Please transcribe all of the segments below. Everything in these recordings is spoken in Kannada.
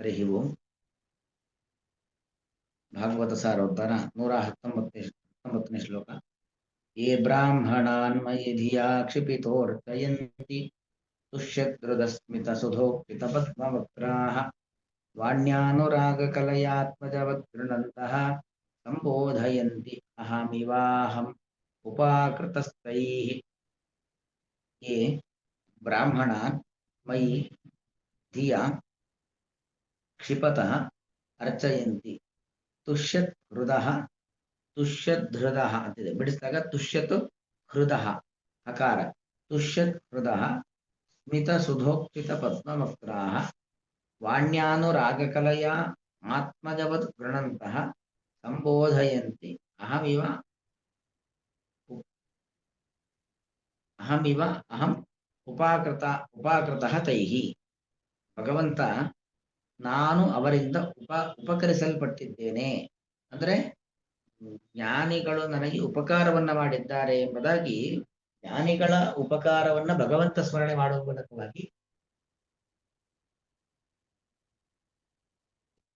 ಹರಿ ಓಂ. ಭಾಗವತ ಸಾರೋದ್ಧಾರ 119ನೇ ಶ್ಲೋಕ. ಯೇ ಬ್ರಾಹ್ಮಣಾನ್ ಮಯಿ ಧಿಯಾ ಕ್ಷಿಪಿತೋರ್ಚಯಂತಿ ತುಷ್ಯದ್ರುದಸ್ಮಿತ ಸುಧೋಕ್ಷಿತ ಪದ್ಮವಕ್ರಾಃ ವಾಣ್ಯಾನುರಾಗಕಲಯಾತ್ಮಜವತ್ ಗೃಣಂತಃ ಸಂಬೋಧಯಂತಿ ಅಹಮಿವಾಹಂ ಉಪಾಕೃತಸ್ತೈಃ. ಯೇ ಬ್ರಾಹ್ಮಣಾನ್ ಮಯಿ ಧಿಯಾ ಕ್ಷಿಪತಃ ಅರ್ಚಯಂತಿ ತುಷ್ಯತ್ ಹೃದಃ ತುಷ್ಯದ್ಹೃದಃ ಅಂತಿದೆ, ಬಿಡಿಸಿದಾಗ ತುಷ್ಯತ್ ಹೃದಃ ಹಕಾರ ತುಷ್ಯತ್ ಹೃದಃ ಸ್ಮಿತ ಸುಧೋಕ್ಷಿತ ಪದ್ಮವಕ್ರಾಃ ವಾಣ್ಯಾನುರಾಗಕಲಯ ಆತ್ಮಜವತ್ ಗೃಣಂತಃ ಸಂಬೋಧಯಂತಿ ಅಹಮಿವ ಅಹಂ ಉಪಾಕೃತಃ ತೈಹಿ. ಭಗವಂತ ನಾನು ಅವರಿಂದ ಉಪಕರಿಸಲ್ಪಟ್ಟಿದ್ದೇನೆ, ಅಂದ್ರೆ ಜ್ಞಾನಿಗಳು ನನಗೆ ಉಪಕಾರವನ್ನ ಮಾಡಿದ್ದಾರೆ ಎಂಬುದಾಗಿ ಜ್ಞಾನಿಗಳ ಉಪಕಾರವನ್ನ ಭಗವಂತ ಸ್ಮರಣೆ ಮಾಡುವ ಮೂಲಕವಾಗಿ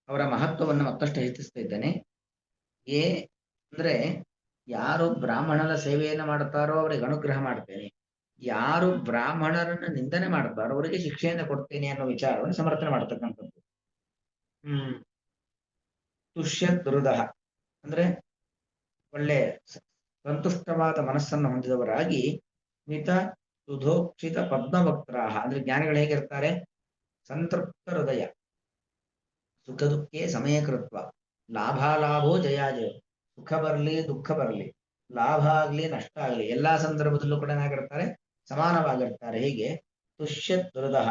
ಅವರ ಮಹತ್ವವನ್ನು ಮತ್ತಷ್ಟು ಹೆಚ್ಚಿಸ್ತಾ ಇದ್ದೇನೆ. ಅಂದ್ರೆ ಯಾರು ಬ್ರಾಹ್ಮಣರ ಸೇವೆಯನ್ನು ಮಾಡುತ್ತಾರೋ ಅವರಿಗೆ ಅನುಗ್ರಹ ಮಾಡ್ತೇನೆ, ಯಾರು ಬ್ರಾಹ್ಮಣರನ್ನು ನಿಂದನೆ ಮಾಡ್ತಾರೋ ಅವರಿಗೆ ಶಿಕ್ಷೆಯನ್ನು ಕೊಡ್ತೇನೆ ಅನ್ನೋ ವಿಚಾರವನ್ನು ಸಮರ್ಥನೆ ಮಾಡತಕ್ಕಂಥದ್ದು. ತುಷ್ಯತ್ ಹೃದಃ ಅಂದ್ರೆ ಒಳ್ಳೆ ಸಂತುಷ್ಟವಾದ ಮನಸ್ಸನ್ನು ಹೊಂದಿದವರಾಗಿ ಸ್ಮಿತ ಸುಧೋಕ್ಷಿತ ಪದ್ಮವಕ್ರಾಹ ಅಂದ್ರೆ ಜ್ಞಾನಿಗಳು ಹೇಗಿರ್ತಾರೆ? ಸಂತೃಪ್ತ ಹೃದಯ, ಸುಖ ದುಃಖೇ ಸಮಯಕೃತ್ವ, ಲಾಭಾಲಾಭೋ ಜಯಾಜಯ, ಸುಖ ಬರಲಿ ದುಃಖ ಬರಲಿ, ಲಾಭ ಆಗ್ಲಿ ನಷ್ಟ ಆಗ್ಲಿ ಎಲ್ಲಾ ಸಂದರ್ಭದಲ್ಲೂ ಕೂಡ ಏನಾಗಿರ್ತಾರೆ? ಸಮಾನವಾಗಿರ್ತಾರೆ. ಹೀಗೆ ತುಷ್ಯತ್ ಹೃದಯ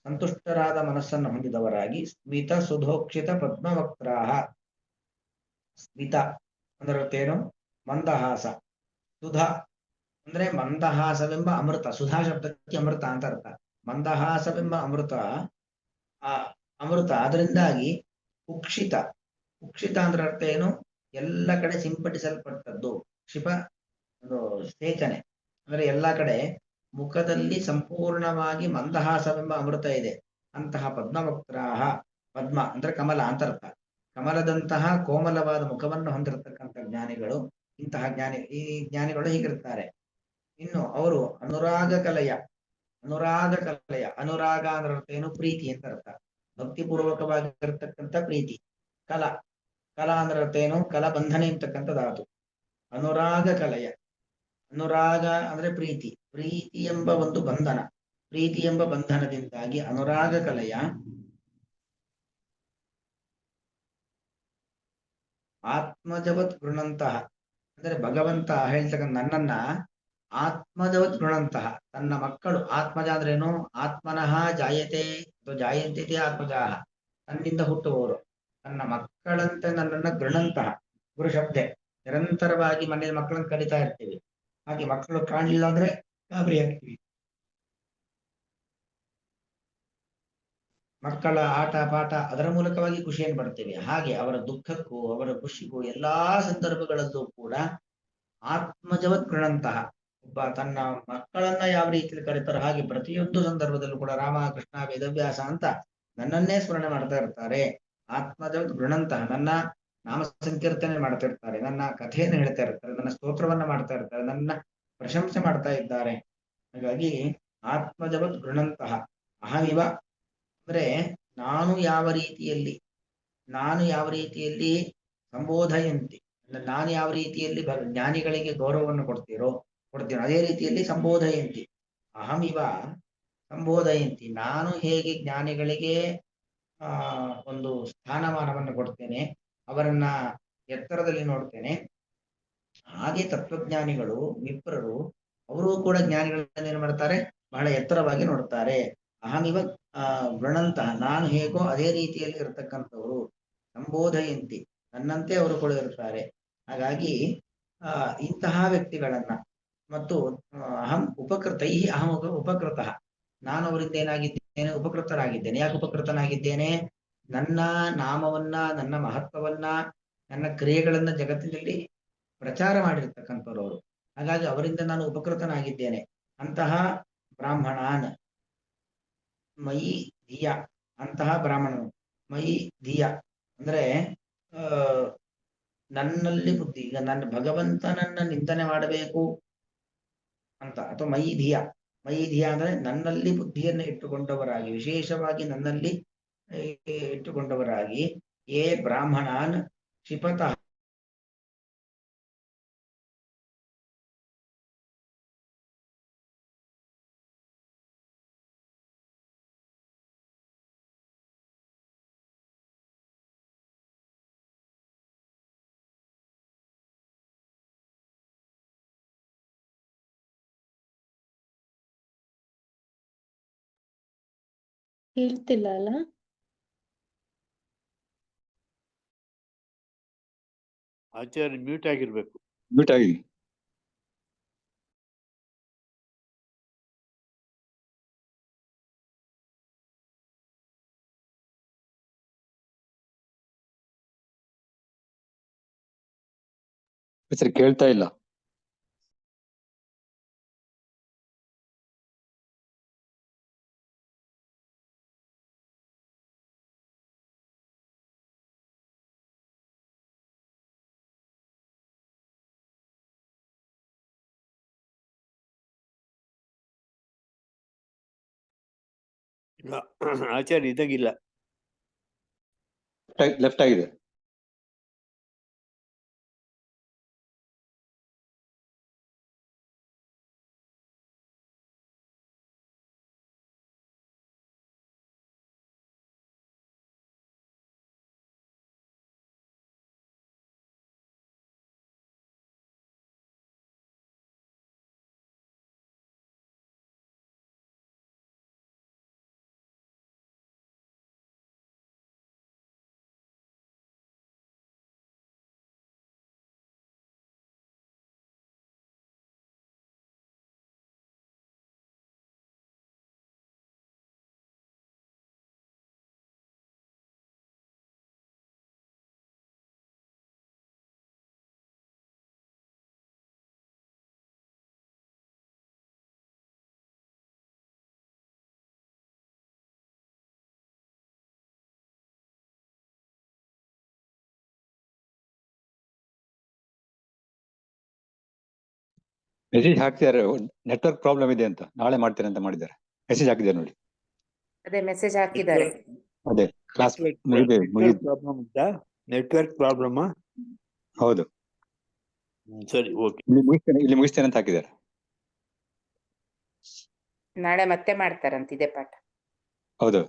ಸಂತುಷ್ಟರಾದ ಮನಸ್ಸನ್ನು ಹೊಂದಿದವರಾಗಿ ಸ್ಮಿತ ಸುಧೋಕ್ಷಿತ ಪದ್ಮವಕ್ರಾಹ. ಸ್ಮಿತ ಅಂದ್ರೆ ಮಂದಹಾಸ. ಸುಧಾ ಅಂದ್ರೆ ಮಂದಹಾಸವೆಂಬ ಅಮೃತ. ಸುಧಾ ಶಬ್ದಕ್ಕೆ ಅಮೃತ ಅಂತ ಅರ್ಥ. ಮಂದಹಾಸವೆಂಬ ಅಮೃತ ಅದರಿಂದಾಗಿ ಕುಕ್ಷಿತ ಅಂದ್ರೆ ಅರ್ಥ ಏನು? ಎಲ್ಲ ಕಡೆ ಸಿಂಪಡಿಸಲ್ಪಟ್ಟದ್ದು. ಕ್ಷಿಪ ಸೇಚನೆ ಅಂದ್ರೆ ಎಲ್ಲ ಕಡೆ ಮುಖದಲ್ಲಿ ಸಂಪೂರ್ಣವಾಗಿ ಮಂದಹಾಸವೆಂಬ ಅಮೃತ ಇದೆ. ಅಂತಹ ಪದ್ಮವಕ್ರಾಹ, ಪದ್ಮ ಅಂದ್ರೆ ಕಮಲ ಅಂತ ಅರ್ಥ. ಕಮಲದಂತಹ ಕೋಮಲವಾದ ಮುಖವನ್ನು ಹೊಂದಿರತಕ್ಕಂಥ ಜ್ಞಾನಿಗಳು, ಇಂತಹ ಜ್ಞಾನಿಗಳು ಹೀಗಿರ್ತಾರೆ. ಇನ್ನು ಅವರು ಅನುರಾಗ ಕಲಯ ಅನುರಾಗ ಅಂದ್ರೆ ಅರ್ಥ ಏನು? ಪ್ರೀತಿ ಅಂತ ಅರ್ಥ. ಭಕ್ತಿಪೂರ್ವಕವಾಗಿರತಕ್ಕಂಥ ಪ್ರೀತಿ. ಕಲಾ ಅಂದ್ರೆ ಅರ್ಥ ಏನು? ಕಲಬಂಧನೆ ಅಂತಕ್ಕಂಥ ಧಾತು. ಅನುರಾಗ ಕಲಯ, ಅನುರಾಗ ಅಂದ್ರೆ ಪ್ರೀತಿ ಎಂಬ ಒಂದು ಬಂಧನ. ಪ್ರೀತಿ ಎಂಬ ಬಂಧನದಿಂದಾಗಿ ಅನುರಾಗ ಕಲಯ ಆತ್ಮಜವತ್ ಗೃಣಂತಹ ಅಂದ್ರೆ ಭಗವಂತ ಹೇಳ್ತಕ್ಕಂಥ ನನ್ನನ್ನ ಆತ್ಮಜವತ್ ಗೃಣಂತಹ, ತನ್ನ ಮಕ್ಕಳು. ಆತ್ಮಜ ಅಂದ್ರೇನು? ಆತ್ಮನಃ ಜಾಯತೆ ಜಾಯಂತಿತೆ ಆತ್ಮಜಾಹ, ತನ್ನಿಂದ ಹುಟ್ಟುವವರು. ತನ್ನ ಮಕ್ಕಳಂತೆ ನನ್ನನ್ನ ಗೃಣಂತಹ, ಗುರುಶಬ್ದೆ ನಿರಂತರವಾಗಿ ಮನೆಯ ಮಕ್ಕಳನ್ನು ಕರಿತಾ ಇರ್ತೀವಿ. ಹಾಗೆ ಮಕ್ಕಳು ಕಾಣಲಿಲ್ಲ ಅಂದ್ರೆ ಗಾಬರಿ ಆಗ್ತೀವಿ. ಮಕ್ಕಳ ಆಟ ಪಾಠ ಅದರ ಮೂಲಕವಾಗಿ ಖುಷಿಯನ್ನು ಪಡ್ತೇವೆ. ಹಾಗೆ ಅವರ ದುಃಖಕ್ಕೂ ಅವರ ಖುಷಿಗೂ ಎಲ್ಲಾ ಸಂದರ್ಭಗಳಲ್ಲೂ ಕೂಡ ಆತ್ಮಜವತ್ ಗೃಣಂತಹ, ಒಬ್ಬ ತನ್ನ ಮಕ್ಕಳನ್ನ ಯಾವ ರೀತಿಯಲ್ಲಿ ಕರೀತಾರೋ ಹಾಗೆ ಪ್ರತಿಯೊಂದು ಸಂದರ್ಭದಲ್ಲೂ ಕೂಡ ರಾಮ ಕೃಷ್ಣ ವೇದವ್ಯಾಸ ಅಂತ ನನ್ನನ್ನೇ ಸ್ಮರಣೆ ಮಾಡ್ತಾ ಇರ್ತಾರೆ. ಆತ್ಮಜವತ್ ಗೃಣಂತಹ, ನನ್ನ ನಾಮ ಸಂಕೀರ್ತನೆ ಮಾಡ್ತಾ ಇರ್ತಾರೆ, ನನ್ನ ಕಥೆಯನ್ನು ಹೇಳ್ತಾ ಇರ್ತಾರೆ, ನನ್ನ ಸ್ತೋತ್ರವನ್ನ ಮಾಡ್ತಾ ಇರ್ತಾರೆ, ನನ್ನ ಪ್ರಶಂಸೆ ಮಾಡ್ತಾ ಇದ್ದಾರೆ. ಹಾಗಾಗಿ ಆತ್ಮಜವತ್ ಗೃಣಂತಹ ಅಹಮಿವ ಅಂದ್ರೆ ನಾನು ಯಾವ ರೀತಿಯಲ್ಲಿ ಸಂಬೋಧಯಂತಿ, ನಾನು ಯಾವ ರೀತಿಯಲ್ಲಿ ಜ್ಞಾನಿಗಳಿಗೆ ಗೌರವವನ್ನು ಕೊಡ್ತೀನೋ ಅದೇ ರೀತಿಯಲ್ಲಿ ಸಂಬೋಧಯಂತಿ. ಅಹಮಿವ ಸಂಬೋಧಯಂತಿ, ನಾನು ಹೇಗೆ ಜ್ಞಾನಿಗಳಿಗೆ ಒಂದು ಸ್ಥಾನಮಾನವನ್ನು ಕೊಡ್ತೇನೆ, ಅವರನ್ನ ಎತ್ತರದಲ್ಲಿ ನೋಡ್ತೇನೆ, ಹಾಗೆ ತತ್ವಜ್ಞಾನಿಗಳು ವಿಪ್ರರು ಅವರು ಕೂಡ ಜ್ಞಾನಿಗಳನ್ನ ಏನ್ ಮಾಡ್ತಾರೆ? ಬಹಳ ಎತ್ತರವಾಗಿ ನೋಡ್ತಾರೆ. ಅಹಮಿವ ಗೃಣಂತಹ, ನಾನು ಹೇಗೋ ಅದೇ ರೀತಿಯಲ್ಲಿ ಇರತಕ್ಕಂಥವರು. ಸಂಬೋಧಯಂತಿ, ನನ್ನಂತೆ ಅವರು ಕೂಡ ಇರ್ತಾರೆ. ಹಾಗಾಗಿ ಇಂತಹ ವ್ಯಕ್ತಿಗಳನ್ನ ಮತ್ತು ಅಹಂ ಉಪಕೃತ, ನಾನು ಅವರಿಂದ ಏನಾಗಿದ್ದೇನೆ? ಉಪಕೃತನಾಗಿದ್ದೇನೆ. ಯಾಕೆ ಉಪಕೃತನಾಗಿದ್ದೇನೆ? ನನ್ನ ನಾಮವನ್ನ, ನನ್ನ ಮಹತ್ವವನ್ನ, ನನ್ನ ಕ್ರಿಯೆಗಳನ್ನ ಜಗತ್ತಿನಲ್ಲಿ ಪ್ರಚಾರ ಮಾಡಿರ್ತಕ್ಕಂಥವ್ರು ಅವರು. ಹಾಗಾಗಿ ಅವರಿಂದ ನಾನು ಉಪಕೃತನಾಗಿದ್ದೇನೆ. ಅಂತಹ ಬ್ರಾಹ್ಮಣಾನ್ ಮಯಿ ಧಿಯ, ಅಂತಹ ಬ್ರಾಹ್ಮಣನು ಮಯಿ ಧಿಯ ಅಂದ್ರೆ ಆ ನನ್ನಲ್ಲಿ ಬುದ್ಧಿ, ಈಗ ನನ್ನ ಭಗವಂತನನ್ನ ನಿಂದನೆ ಮಾಡಬೇಕು ಅಂತ, ಅಥವಾ ಮಯಿ ಧಿಯ ಅಂದ್ರೆ ನನ್ನಲ್ಲಿ ಬುದ್ಧಿಯನ್ನು ಇಟ್ಟುಕೊಂಡವರಾಗಿ, ವಿಶೇಷವಾಗಿ ನನ್ನಲ್ಲಿ ಇಟ್ಟುಕೊಂಡವರಾಗಿ, ಏ ಬ್ರಾಹ್ಮಣಾನ್ ಕ್ಷಿಪತಃ ಹೇಳ್ತಿಲ್ಲ ಅಲ್ಲ. ಆಚಾರ್ಯ ಮ್ಯೂಟ್ ಆಗಿರ್ಬೇಕು. ಮ್ಯೂಟ್ ಆಗಿ. ಸರಿ, ಕೇಳ್ತಾ ಇಲ್ಲ. ಇಲ್ಲ, ಆಚಾರ್ಯ ಇದಾಗಿಲ್ಲ. ಲೆಫ್ಟ್ ಆಗಿದೆ. ಮೆಸೇಜ್ ಹಾಕ್ತಿದ್ದಾರೆ, ನೆಟ್ವರ್ಕ್ ಪ್ರಾಬ್ಲಮ್ ಇದೆ ಅಂತ, ನಾಳೆ ಮಾಡ್ತೇನೆ ಅಂತ ಮಾಡಿದ್ದಾರೆ. ಮೆಸೇಜ್ ಹಾಕಿದ್ದಾರೆ ನೋಡಿ. ಅದೇ ಮೆಸೇಜ್ ಹಾಕಿದ್ದಾರೆ. ಅದೇ ಕ್ಲಾಸ್ ನೆಟ್ವರ್ಕ್ ಪ್ರಾಬ್ಲಮ್. ಹೌದು, ಸರಿ, ಓಕೆ. ಇಲ್ಲಿ ಮುಗಿಸ್ತೇನೆ ಅಂತ ಹಾಕಿದ್ದಾರೆ. ನಾಳೆ ಮತ್ತೆ ಮಾಡ್ತಾರಂತ ಇದೇ ಪಾಠ. ಹೌದು.